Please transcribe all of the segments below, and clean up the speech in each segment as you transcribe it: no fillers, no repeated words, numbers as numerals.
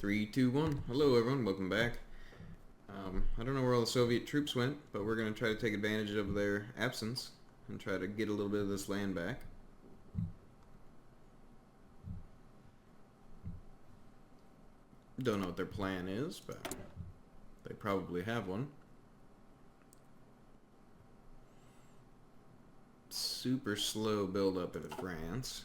Three, two, one. Hello, everyone. Welcome back. I don't know where all the Soviet troops went, but we're going to try to take advantage of their absence and try to get a little bit of this land back. Don't know what their plan is, but they probably have one. Super slow build up in France.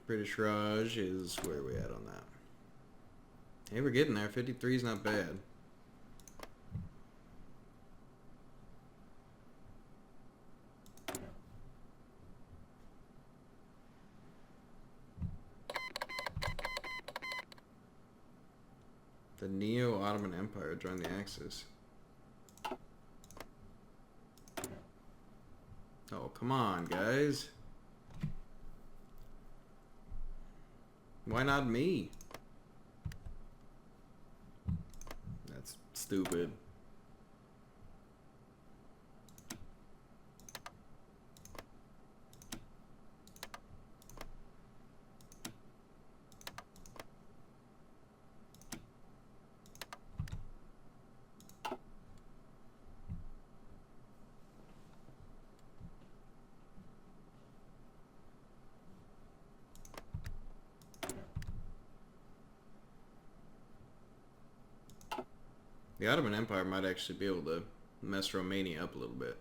British Raj is, where are we at on that? Hey, we're getting there. 53 is not bad. The Neo-Ottoman Empire joined the Axis. Oh, come on, guys. Why not me? That's stupid. The Ottoman Empire might actually be able to mess Romania up a little bit.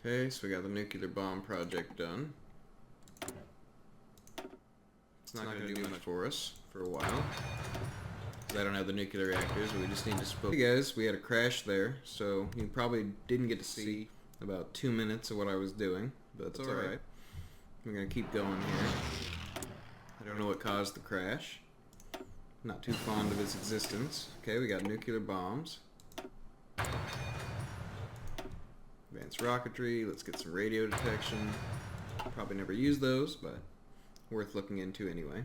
Okay, so we got the nuclear bomb project done. It's not going to do much for us for a while. I don't have the nuclear reactors, but we just need to spoke. Hey guys, we had a crash there, so you probably didn't get to see about 2 minutes of what I was doing, but that's alright. We're going to keep going here. I don't know what caused the crash. Not too fond of its existence. Okay, we got nuclear bombs. Advanced rocketry, let's get some radio detection. Probably never use those, but worth looking into anyway.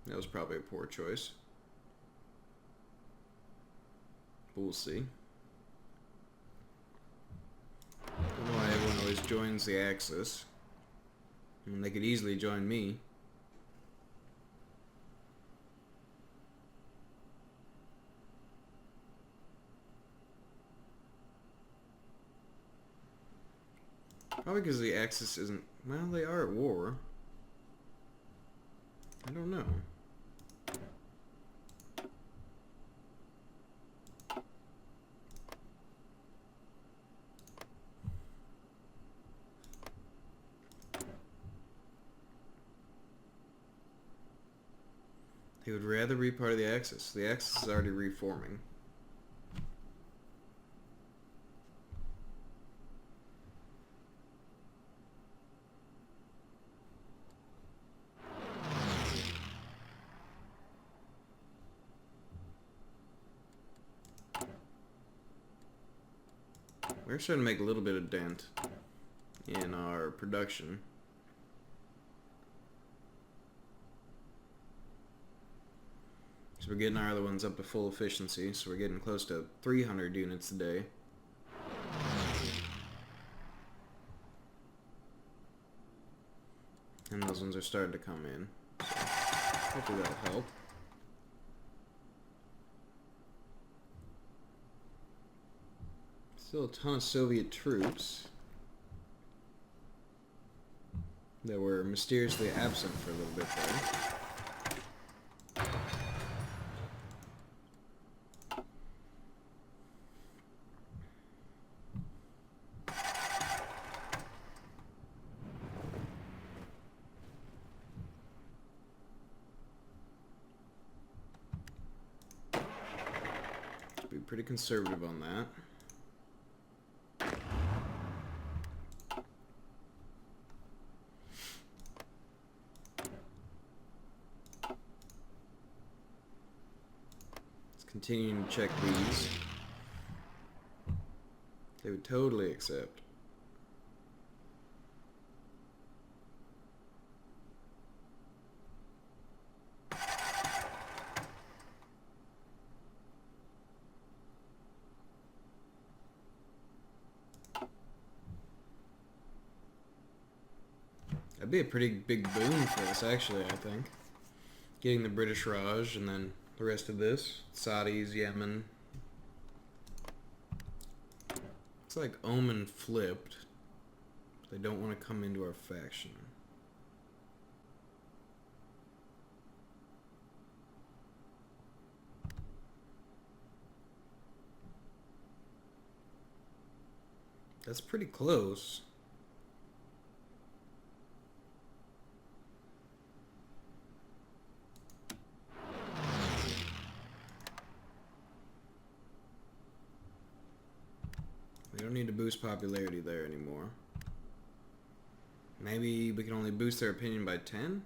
That was probably a poor choice. But we'll see. Don't know why everyone always joins the Axis. I mean, they could easily join me. Probably because the Axis isn't... Well, they are at war. I don't know. They would rather be part of the Axis. The Axis is already reforming. We're starting to make a little bit of dent in our production. So we're getting our other ones up to full efficiency, so we're getting close to 300 units a day. And those ones are starting to come in. So hopefully that'll help. Still a ton of Soviet troops that were mysteriously absent for a little bit there. Be pretty conservative on that. Continuing to check these. They would totally accept. That'd be a pretty big boon for us, actually, I think. Getting the British Raj and then the rest of this. Saudis, Yemen. Looks like Oman flipped. They don't want to come into our faction. That's pretty close. We don't need to boost popularity there anymore. Maybe we can only boost their opinion by 10?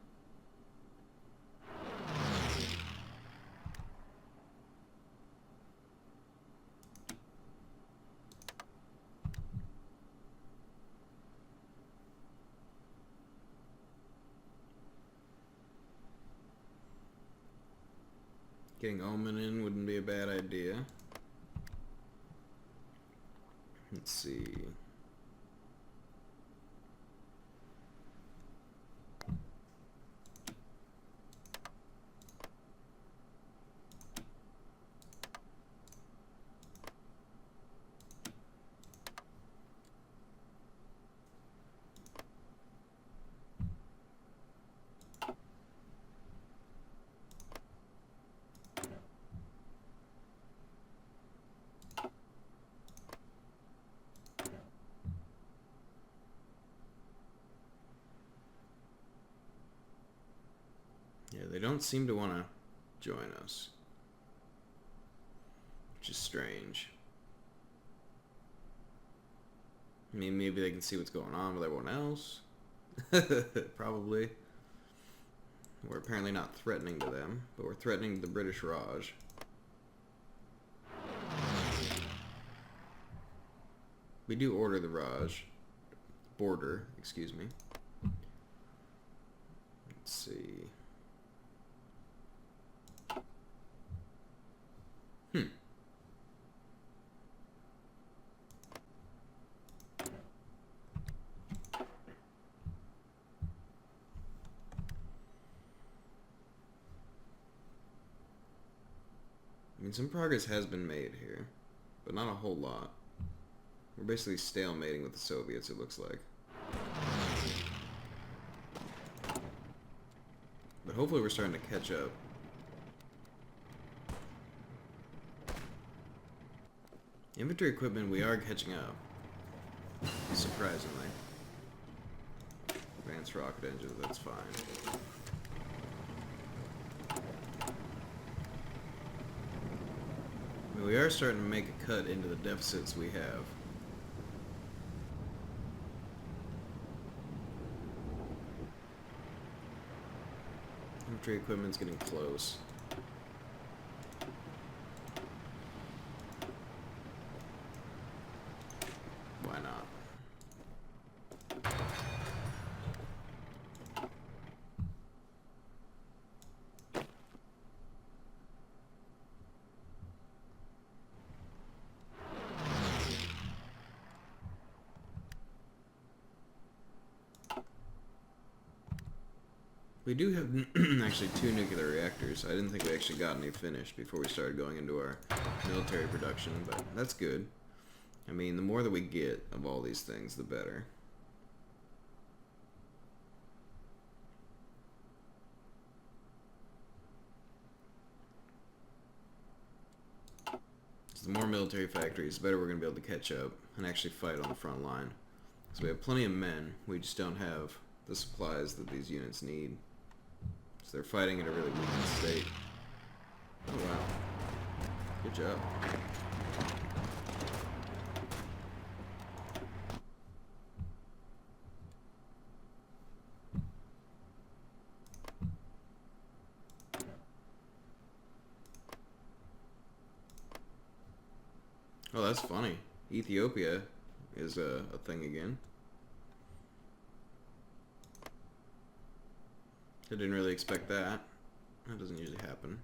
Getting Omen in wouldn't be a bad idea. Let's see. Yeah, they don't seem to want to join us, which is strange. I mean, maybe they can see what's going on with everyone else. Probably. We're apparently not threatening to them, but we're threatening the British Raj. We do order the Raj. Border, excuse me. Let's see. I mean, some progress has been made here, but not a whole lot. We're basically stalemating with the Soviets, it looks like. But hopefully we're starting to catch up. Infantry equipment, we are catching up. Surprisingly. Advanced rocket engines, that's fine. I mean, we are starting to make a cut into the deficits we have. Infantry equipment's getting close. Why not? We do have actually 2 nuclear reactors. I didn't think we actually got any finished before we started going into our military production, but that's good. I mean, the more that we get of all these things, the better. So the more military factories, the better we're going to be able to catch up and actually fight on the front line. So we have plenty of men, we just don't have the supplies that these units need. So they're fighting in a really weakened state. Oh wow. Good job. Oh, that's funny. Ethiopia is a thing again. I didn't really expect that. That doesn't usually happen.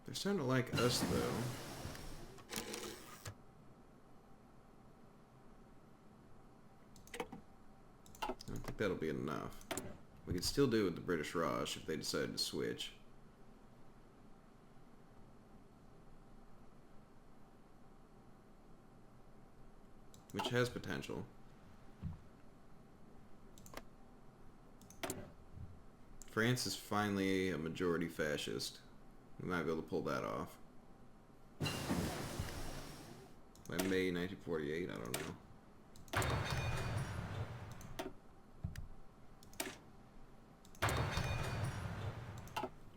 They're starting to like us, though. I don't think that'll be enough. We could still do it with the British Raj if they decided to switch. Which has potential. France is finally a majority fascist. We might be able to pull that off. By May 1948, I don't know.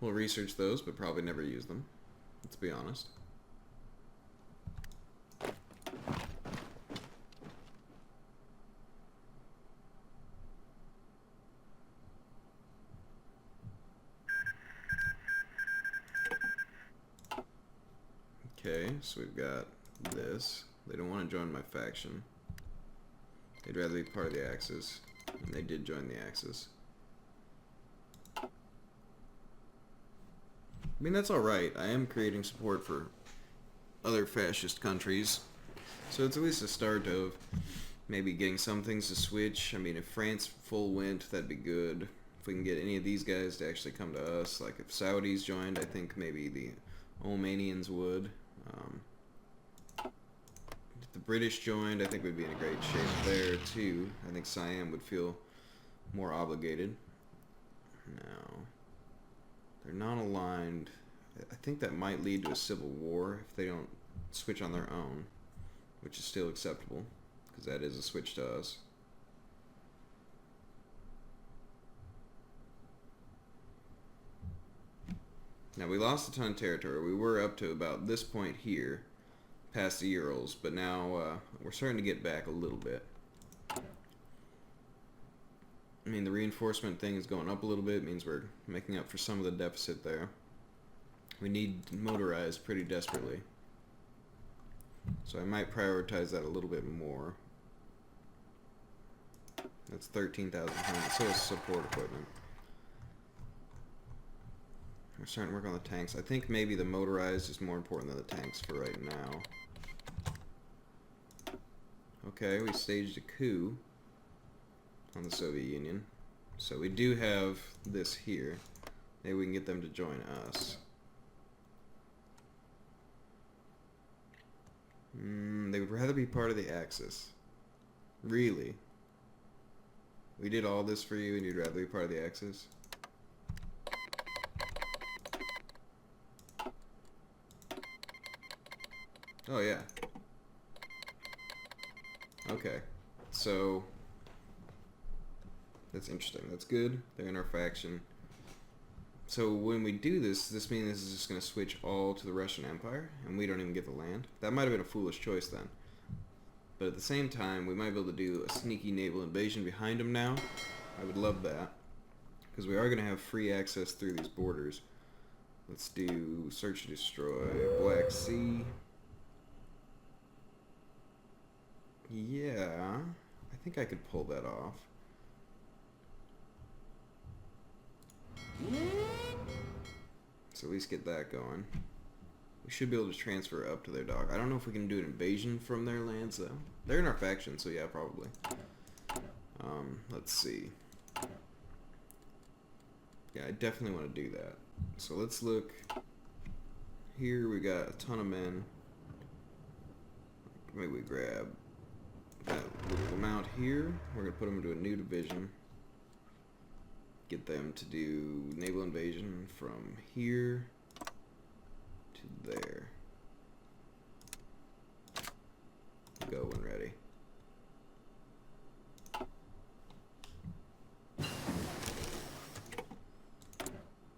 We'll research those, but probably never use them. Let's be honest. Okay, so we've got this. They don't want to join my faction. They'd rather be part of the Axis. And they did join the Axis. I mean, that's alright. I am creating support for other fascist countries. So it's at least a start of maybe getting some things to switch. I mean, if France full went, that'd be good. If we can get any of these guys to actually come to us. Like if Saudis joined, I think maybe the Omanians would. If the British joined, I think we'd be in a great shape there too. I think Siam would feel more obligated. Now, they're not aligned. I think that might lead to a civil war if they don't switch on their own, which is still acceptable, because that is a switch to us. Now, we lost a ton of territory. We were up to about this point here, past the Urals, but now we're starting to get back a little bit. I mean, the reinforcement thing is going up a little bit. It means we're making up for some of the deficit there. We need motorized pretty desperately. So I might prioritize that a little bit more. That's 13,000 tons. So is support equipment. We're starting to work on the tanks. I think maybe the motorized is more important than the tanks for right now. Okay, we staged a coup on the Soviet Union. So we do have this here. Maybe we can get them to join us. They would rather be part of the Axis. Really? We did all this for you and you'd rather be part of the Axis? Oh yeah. Okay. So that's interesting. That's good. They're in our faction. So when we do this, this means this is just going to switch all to the Russian Empire, and we don't even get the land. That might have been a foolish choice then. But at the same time, we might be able to do a sneaky naval invasion behind them now. I would love that, because we are going to have free access through these borders. Let's do search and destroy Black Sea. Yeah, I think I could pull that off. So at least get that going. We should be able to transfer up to their dock. I don't know if we can do an invasion from their lands though. They're in our faction, so yeah, probably. Let's see. Yeah, I definitely want to do that. So let's look. Here we got a ton of men. Maybe we grab that little amount here. We're going to put them into a new division. Get them to do naval invasion from here to there. Go when ready.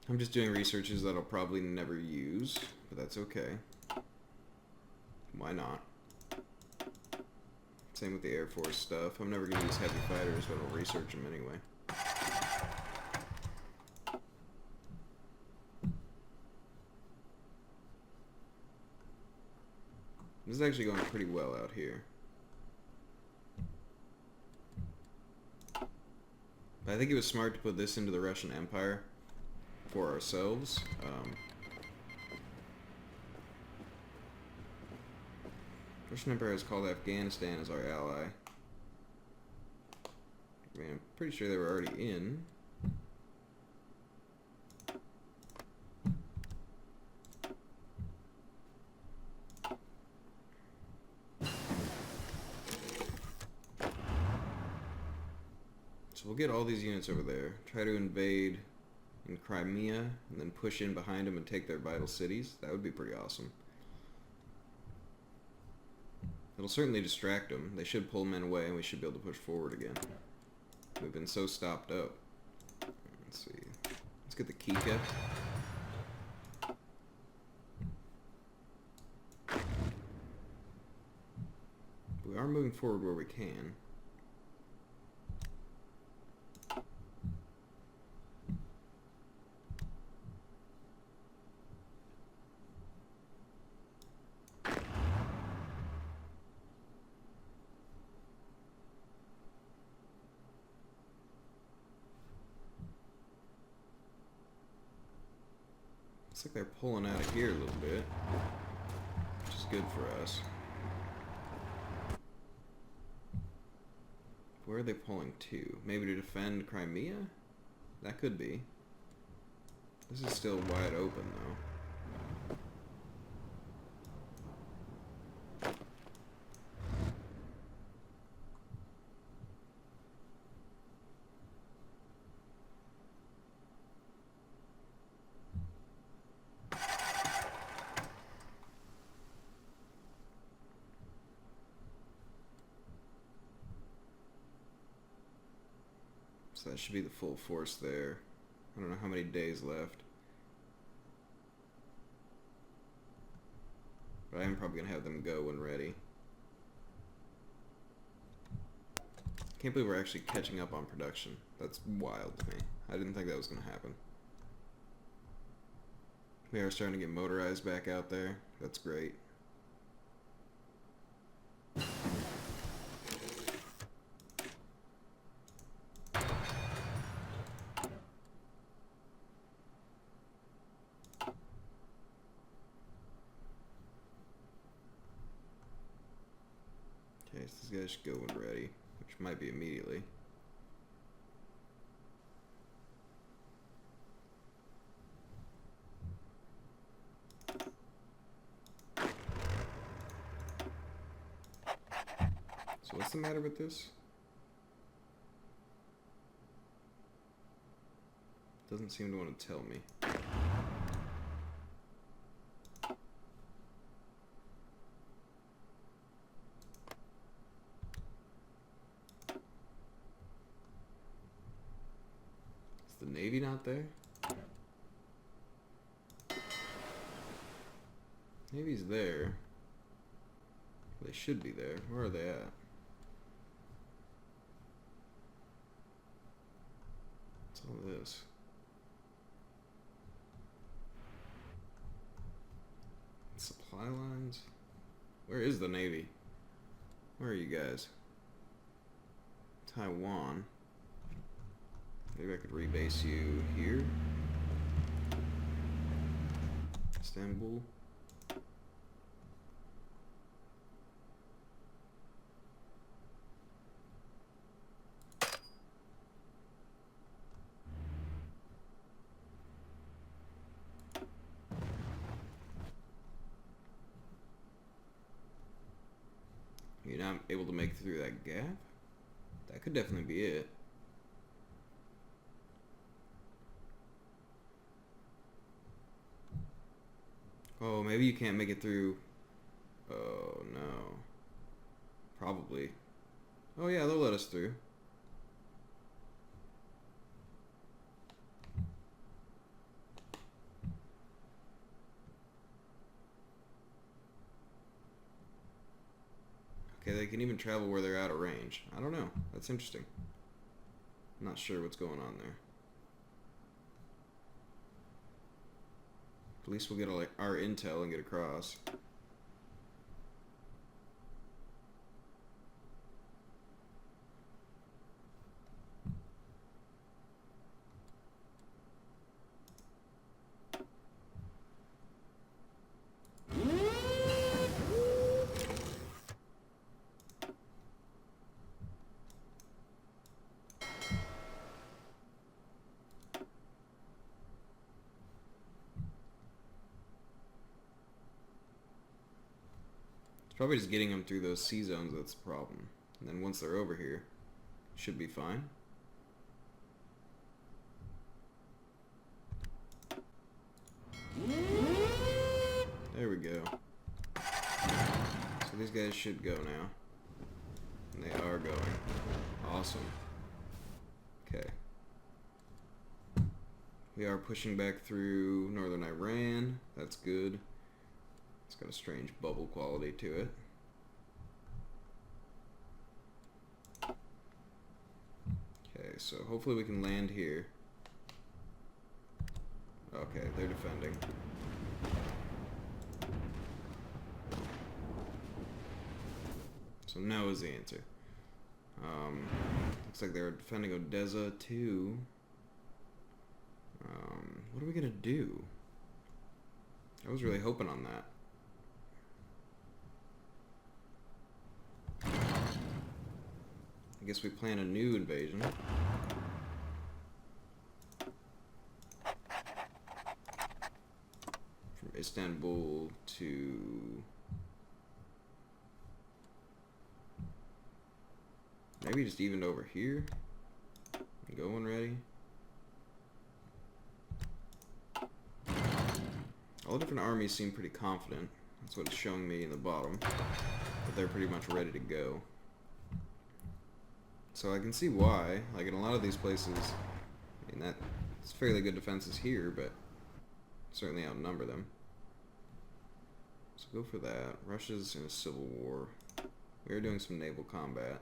I'm just doing researches that I'll probably never use, but that's okay. Why not? Same with the Air Force stuff. I'm never going to use heavy fighters, but I'll research them anyway. This is actually going pretty well out here. But I think it was smart to put this into the Russian Empire for ourselves. Russian Empire has called Afghanistan as our ally. I mean, I'm pretty sure they were already in. So we'll get all these units over there, try to invade in Crimea, and then push in behind them and take their vital cities. That would be pretty awesome. It'll certainly distract them. They should pull men away, and we should be able to push forward again. We've been so stopped up. Let's see. Let's get the Kika. We are moving forward where we can. Looks like they're pulling out of here a little bit, which is good for us. Where are they pulling to? Maybe to defend Crimea? That could be. This is still wide open, though. So that should be the full force there. I don't know how many days left. But I am probably going to have them go when ready. Can't believe we're actually catching up on production. That's wild to me. I didn't think that was going to happen. We are starting to get motorized back out there. That's great. Okay, so these guys should go when ready, which might be immediately. So what's the matter with this? Doesn't seem to want to tell me. Is the Navy not there? Navy's there. They should be there. Where are they at? What's all this? Supply lines? Where is the Navy? Where are you guys? Taiwan. Maybe I could rebase you here. Istanbul. You're not able to make it through that gap? That could definitely be it. Oh, maybe you can't make it through. Oh, no. Probably. Oh, yeah, they'll let us through. Okay, they can even travel where they're out of range. I don't know. That's interesting. I'm not sure what's going on there. At least we'll get our intel and get across. Probably just getting them through those C zones that's the problem. And then once they're over here, should be fine. There we go. So these guys should go now. And they are going. Awesome. Okay. We are pushing back through northern Iran. That's good. It's got a strange bubble quality to it. Okay, so hopefully we can land here. Okay, they're defending. So no is the answer. Looks like they're defending Odessa too. What are we gonna do? I was really hoping on that. I guess we plan a new invasion. From Istanbul to... maybe just even over here. Going ready. All the different armies seem pretty confident. That's what it's showing me in the bottom. But they're pretty much ready to go. So I can see why. Like in a lot of these places, I mean, it's fairly good defenses here, but certainly outnumber them. So go for that. Russia's in a civil war. We are doing some naval combat.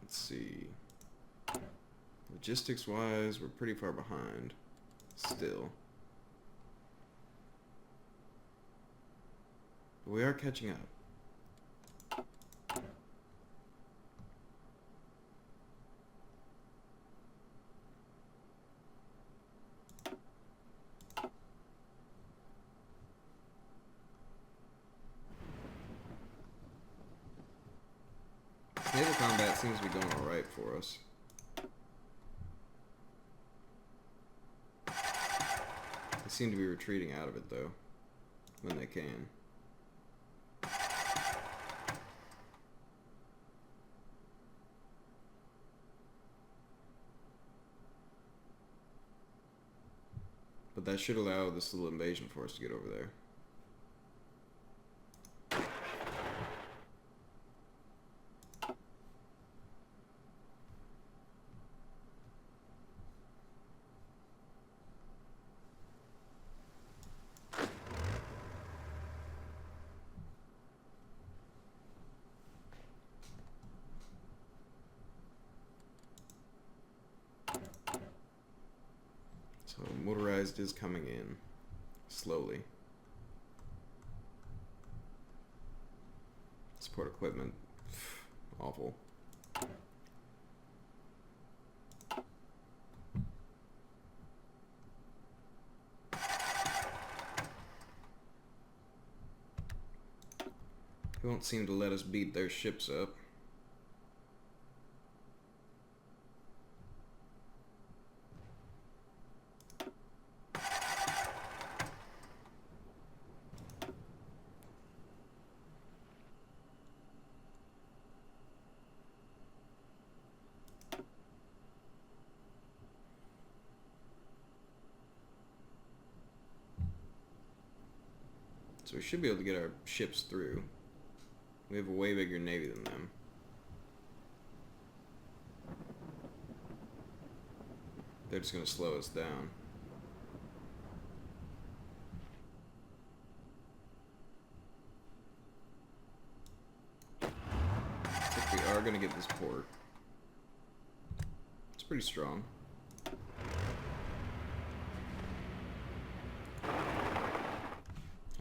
Let's see. Logistics wise, we're pretty far behind still. But we are catching up. Naval combat seems to be going alright for us. They seem to be retreating out of it though, when they can. But that should allow this little invasion force to get over there. So motorized is coming in slowly. Support equipment, awful. They won't seem to let us beat their ships up. So we should be able to get our ships through. We have a way bigger navy than them. They're just going to slow us down. If we are going to get this port. It's pretty strong.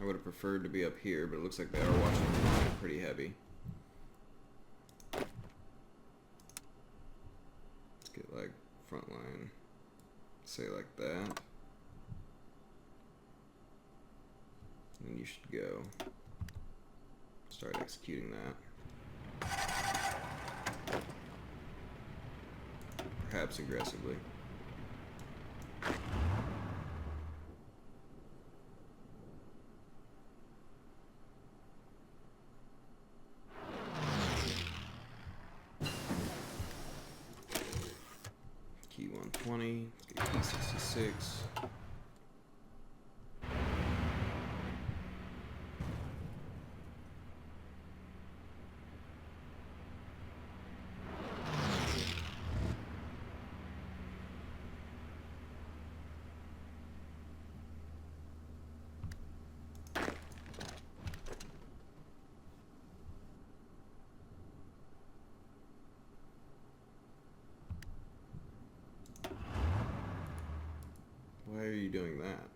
I would have preferred to be up here, but it looks like they are watching the line pretty heavy. Let's get like front line, say like that. And you should go. Start executing that. Perhaps aggressively. Key 120, let's get key 66. Why are you doing that?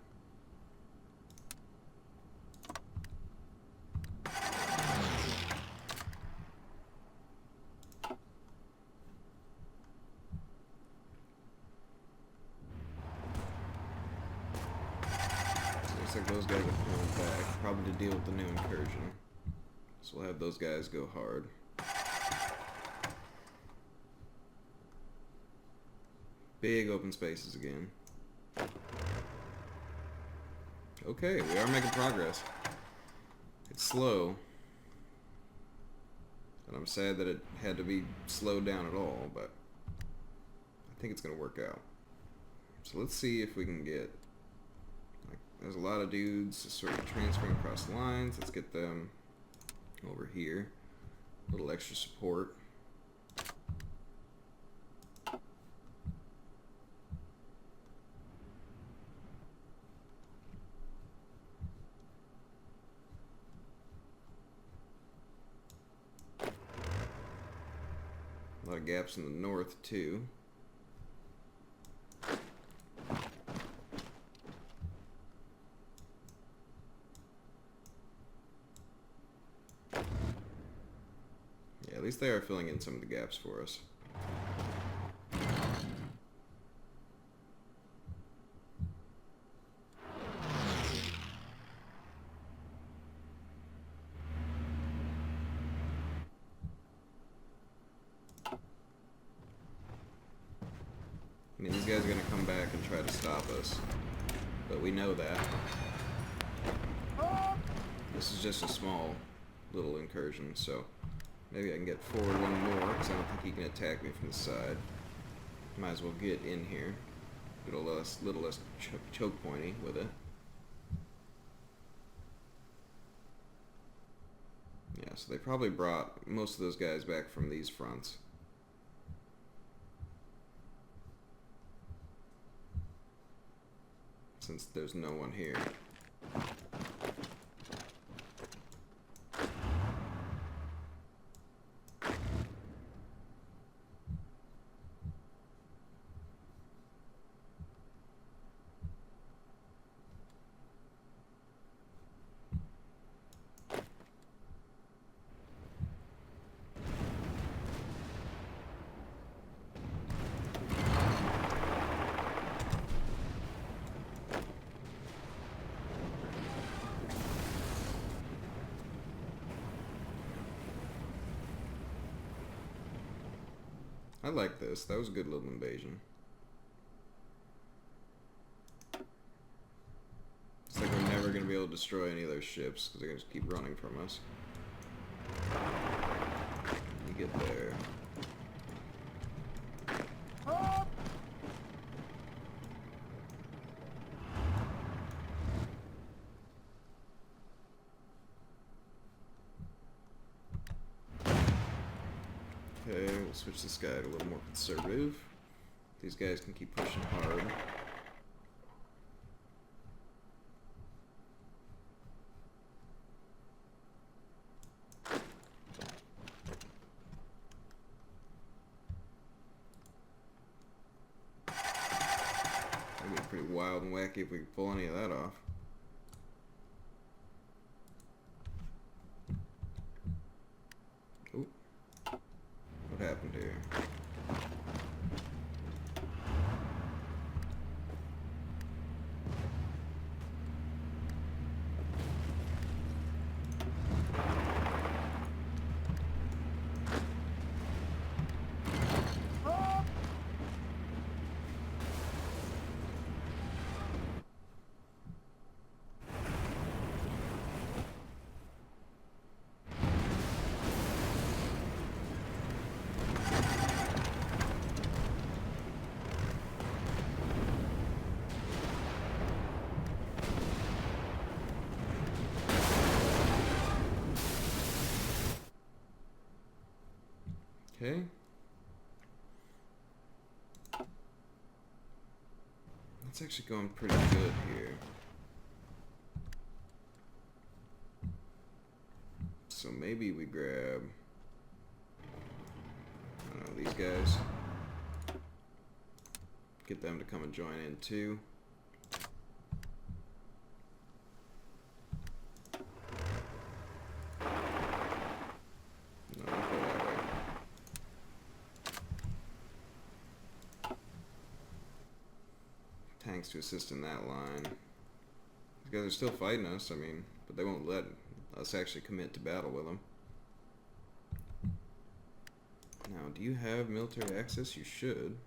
So looks like those guys are pulling back, probably to deal with the new incursion. So we'll have those guys go hard. Big open spaces again. Okay, we are making progress. It's slow. And I'm sad that it had to be slowed down at all, but I think it's going to work out. So let's see if we can get... Like, there's a lot of dudes sort of transferring across the lines. Let's get them over here. A little extra support. A lot of gaps in the north too. Yeah, at least they are filling in some of the gaps for us. I mean, these guys are going to come back and try to stop us, but we know that. This is just a small little incursion, so maybe I can get forward one more, because I don't think he can attack me from the side. Might as well get in here. Get a little less choke pointy with it. Yeah, so they probably brought most of those guys back from these fronts. Since there's no one here. I like this. That was a good little invasion. It's like we're never going to be able to destroy any of those ships because they're going to just keep running from us. You get there. Okay, we'll switch this guy to a little more conservative. These guys can keep pushing hard. That'd be pretty wild and wacky if we could pull any of that off. Oop. What happened here? Okay. It's actually going pretty good here. So maybe we grab, I don't know, these guys. Get them to come and join in too. No, don't go that way. Tanks to assist in that line. These guys are still fighting us, I mean, but they won't let us actually commit to battle with them. Now, do you have military access? You should.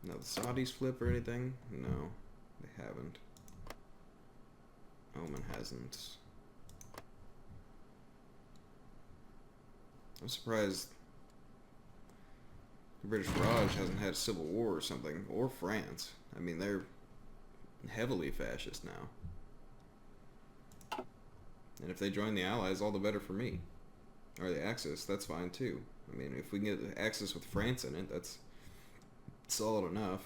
Now, the Saudis flip or anything? No, they haven't. Oman hasn't. I'm surprised the British Raj hasn't had a civil war or something, or France. I mean, they're heavily fascist now. And if they join the Allies, all the better for me. Or the Axis, that's fine too. I mean, if we can get the Axis with France in it, that's solid enough.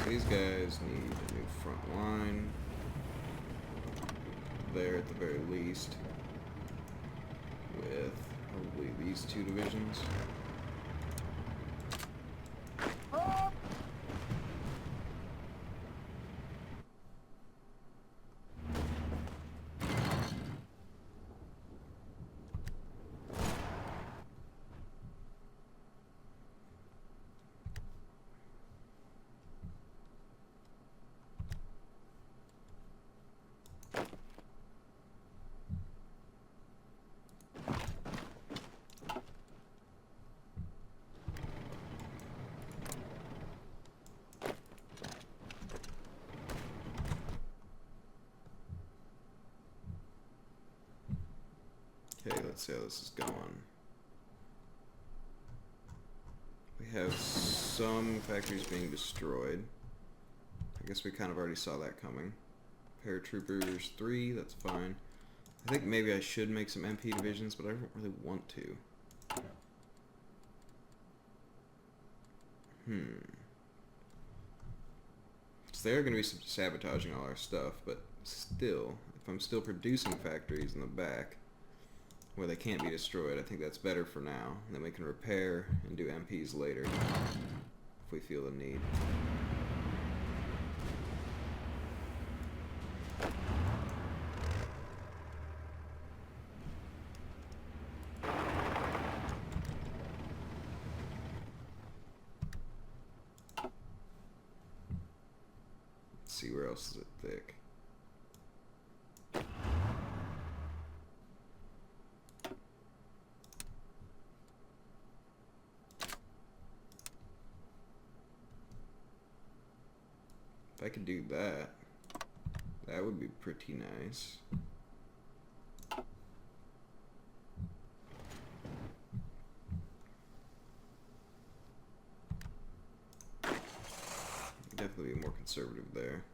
These guys need a new front line there at the very least, with probably these two divisions. Okay, let's see how this is going. We have some factories being destroyed. I guess we kind of already saw that coming. Paratroopers 3, that's fine. I think maybe I should make some MP divisions, but I don't really want to. So they're going to be sabotaging all our stuff, but still, if I'm still producing factories in the back where they can't be destroyed, I think that's better for now. And then we can repair and do MPs later if we feel the need. Let's see, where else is it thick? If I could do that, that would be pretty nice. Definitely be more conservative there.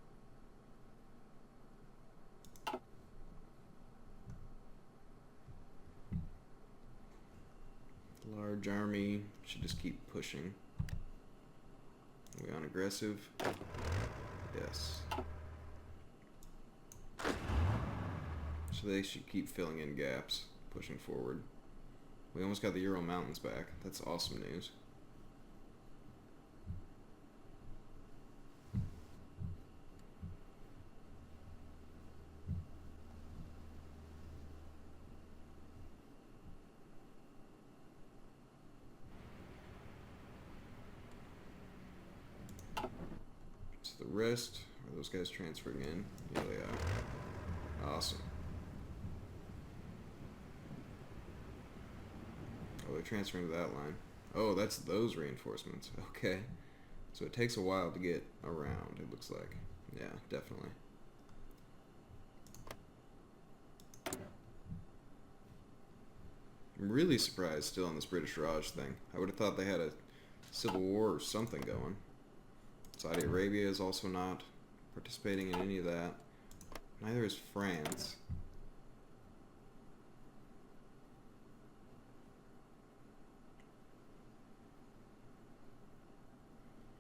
Large army should just keep pushing. Are we on aggressive? Yes. So they should keep filling in gaps, pushing forward. We almost got the Ural Mountains back. That's awesome news. So the rest, are those guys transferring in? Yeah, they are. Awesome. transferring to that line. Oh, that's those reinforcements. Okay. So it takes a while to get around, it looks like. Yeah, definitely. I'm really surprised still on this British Raj thing. I would have thought they had a civil war or something going. Saudi Arabia is also not participating in any of that. Neither is France.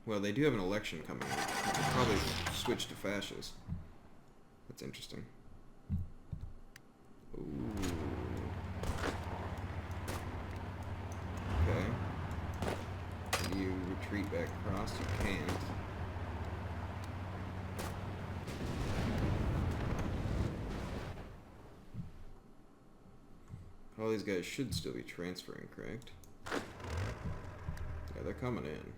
Well, they do have an election coming up. They could probably switch to fascist. That's interesting. Ooh. Okay. Can you retreat back across? You can't. All these guys should still be transferring, correct? Yeah, they're coming in.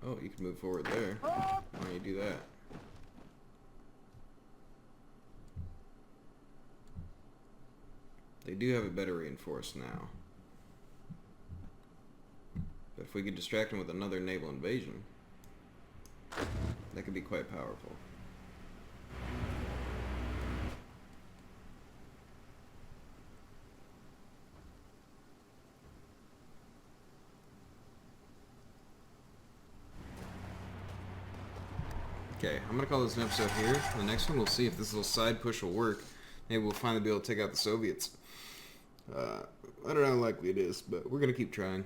Oh, you can move forward there. Why don't you do that? They do have it better reinforced now. But if we could distract them with another naval invasion, that could be quite powerful. Okay, I'm going to call this an episode here. The next one, we'll see if this little side push will work. Maybe we'll finally be able to take out the Soviets. I don't know how likely it is, but we're going to keep trying.